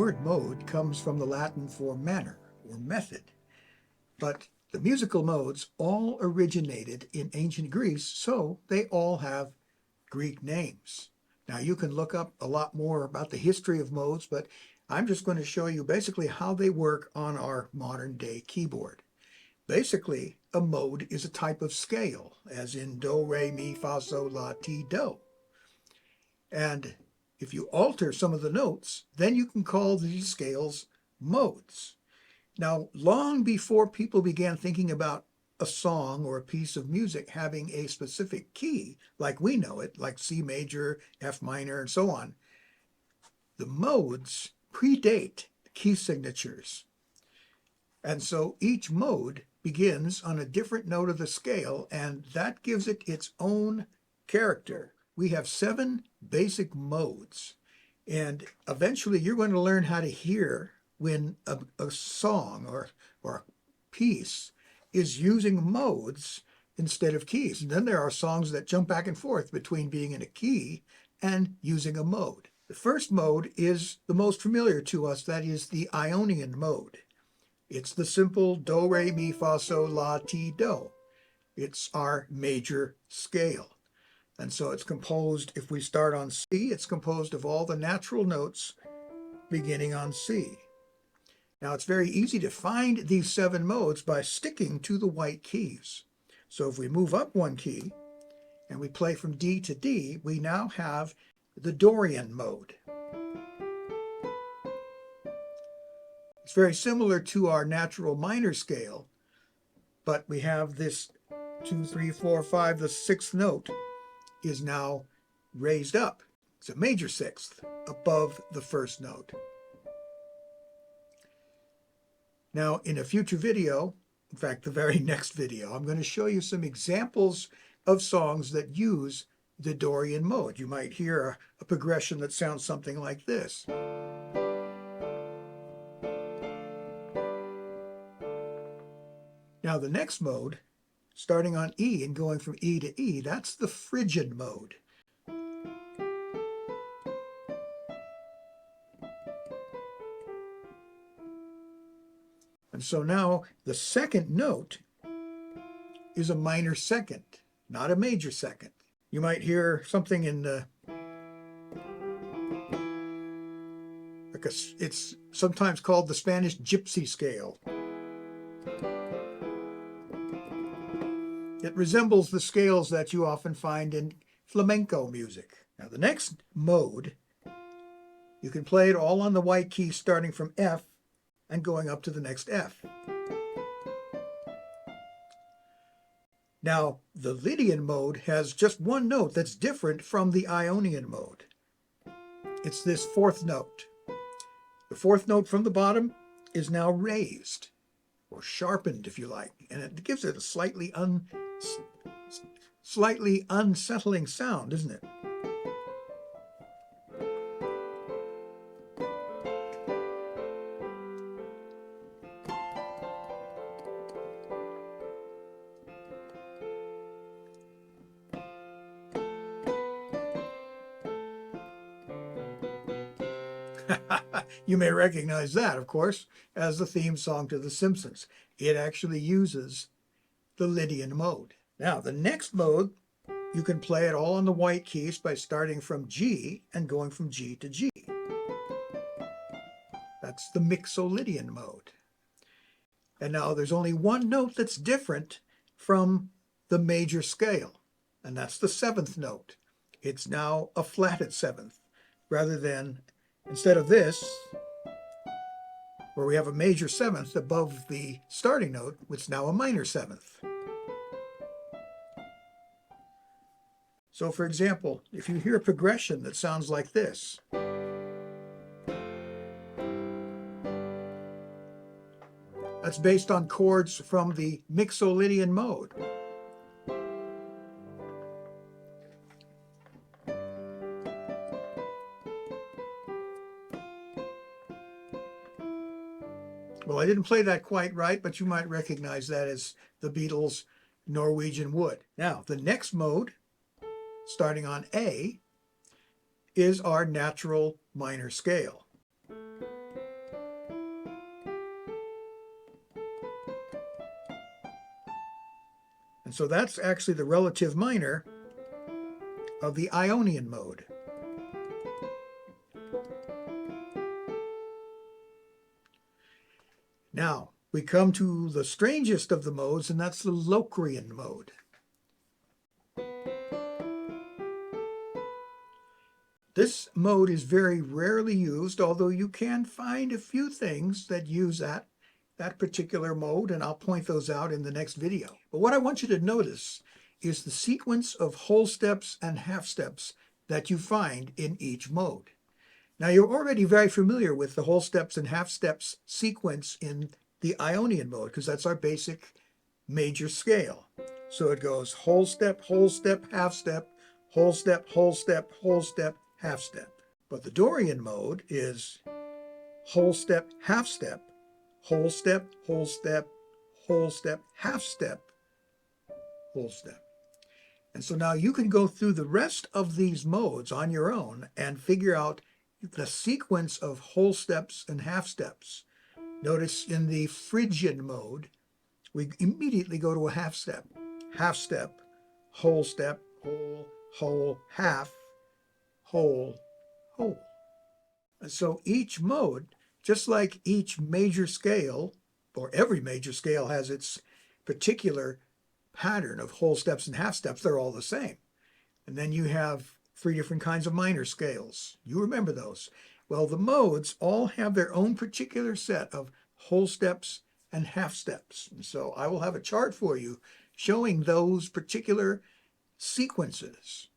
word mode comes from the Latin for manner or method, but the musical modes all originated in ancient Greece, so they all have Greek names. Now you can look up a lot more about the history of modes, but I'm just going to show you basically how they work on our modern day keyboard. Basically, a mode is a type of scale, as in do, re, mi, fa, sol, la, ti, do. And if you alter some of the notes, then you can call these scales modes. Now, long before people began thinking about a song or a piece of music having a specific key, like we know it, like C major, F minor, and so on, the modes predate key signatures. And so each mode begins on a different note of the scale, and that gives it its own character. We have 7 basic modes, and eventually you're going to learn how to hear when a song or a piece is using modes instead of keys. And then there are songs that jump back and forth between being in a key and using a mode. The first mode is the most familiar to us, that is the Ionian mode. It's the simple do, re, mi, fa, sol, la, ti, do. It's our major scale. And so it's composed, if we start on C, it's composed of all the natural notes beginning on C. Now it's very easy to find these 7 modes by sticking to the white keys. So if we move up 1 key and we play from D to D, we now have the Dorian mode. It's very similar to our natural minor scale, but we have this 2, 3, 4, 5, the 6th note is now raised up. It's a major 6th above the 1st note. Now, in a future video, in fact, the very next video, I'm going to show you some examples of songs that use the Dorian mode. You might hear a progression that sounds something like this. Now, the next mode, starting on E and going from E to E, that's the Phrygian mode. And so now the second note is a minor second, not a major second. You might hear something in the, it's sometimes called the Spanish gypsy scale. It resembles the scales that you often find in flamenco music. Now the next mode, you can play it all on the white key starting from F and going up to the next F. Now, the Lydian mode has just 1 note that's different from the Ionian mode. It's this 4th note. The 4th note from the bottom is now raised, or sharpened if you like, and it gives it a slightly unsettling sound, isn't it? You may recognize that, of course, as the theme song to The Simpsons. It actually uses the Lydian mode. Now, the next mode, you can play it all on the white keys by starting from G and going from G to G. That's the Mixolydian mode. And now there's only 1 note that's different from the major scale, and that's the 7th note. It's now a flatted 7th, rather than, instead of this, where we have a major 7th above the starting note, it's now a minor 7th. So for example, if you hear a progression that sounds like this, that's based on chords from the Mixolydian mode. Well, I didn't play that quite right, but you might recognize that as the Beatles' Norwegian Wood. Now, the next mode, starting on A, is our natural minor scale. And so that's actually the relative minor of the Ionian mode. Now, we come to the strangest of the modes, and that's the Locrian mode. This mode is very rarely used, although you can find a few things that use that particular mode, and I'll point those out in the next video. But what I want you to notice is the sequence of whole steps and half steps that you find in each mode. Now, you're already very familiar with the whole steps and half steps sequence in the Ionian mode, because that's our basic major scale. So it goes whole step, half step, whole step, whole step, whole step, half step. But the Dorian mode is whole step, half step, whole step, whole step, whole step, half step, whole step. And so now you can go through the rest of these modes on your own and figure out the sequence of whole steps and half steps. Notice in the Phrygian mode, we immediately go to a half step, whole step, whole, whole, half, whole, whole. And so each mode, just like each major scale, or every major scale has its particular pattern of whole steps and half steps, they're all the same. And then you have 3 different kinds of minor scales. You remember those. Well, the modes all have their own particular set of whole steps and half steps. And so I will have a chart for you showing those particular sequences.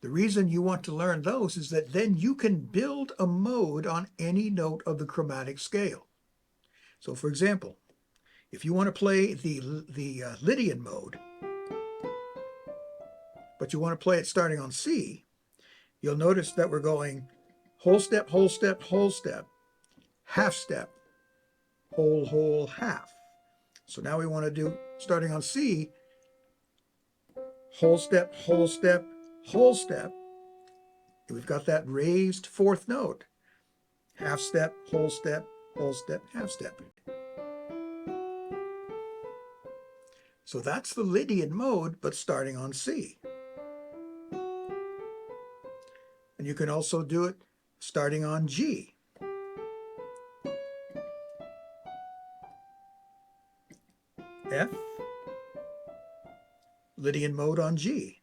The reason you want to learn those is that then you can build a mode on any note of the chromatic scale. So for example, if you want to play the Lydian mode, but you want to play it starting on C, you'll notice that we're going whole step, whole step, whole step, half step, whole, whole, half. So now we want to do, starting on C, whole step, whole step, whole step. We've got that raised fourth note. Half step, whole step, half step. So that's the Lydian mode, but starting on C. And you can also do it starting on G. F, Lydian mode on G.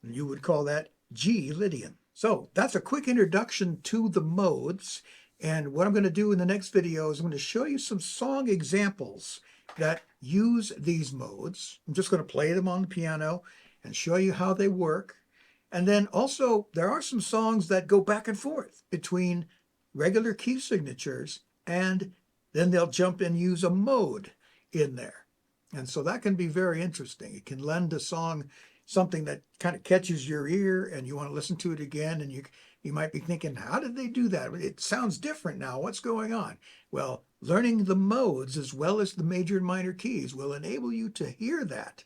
And you would call that G Lydian. So that's a quick introduction to the modes. And what I'm going to do in the next video is I'm going to show you some song examples that use these modes. I'm just going to play them on the piano and show you how they work. And then also there are some songs that go back and forth between regular key signatures, and then they'll jump and use a mode in there. And so that can be very interesting. It can lend a song something that kind of catches your ear and you want to listen to it again, and you might be thinking, how did they do that? It sounds different now. What's going on? Well, learning the modes as well as the major and minor keys will enable you to hear that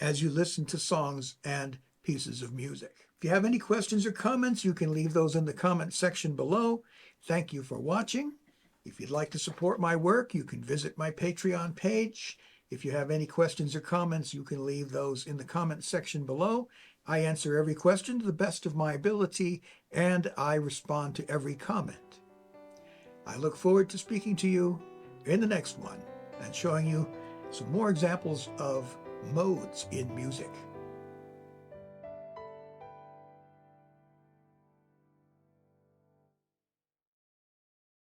as you listen to songs and pieces of music. If you have any questions or comments, you can leave those in the comment section below. Thank you for watching. If you'd like to support my work, you can visit my Patreon page. If you have any questions or comments, you can leave those in the comment section below. I answer every question to the best of my ability, and I respond to every comment. I look forward to speaking to you in the next one and showing you some more examples of modes in music.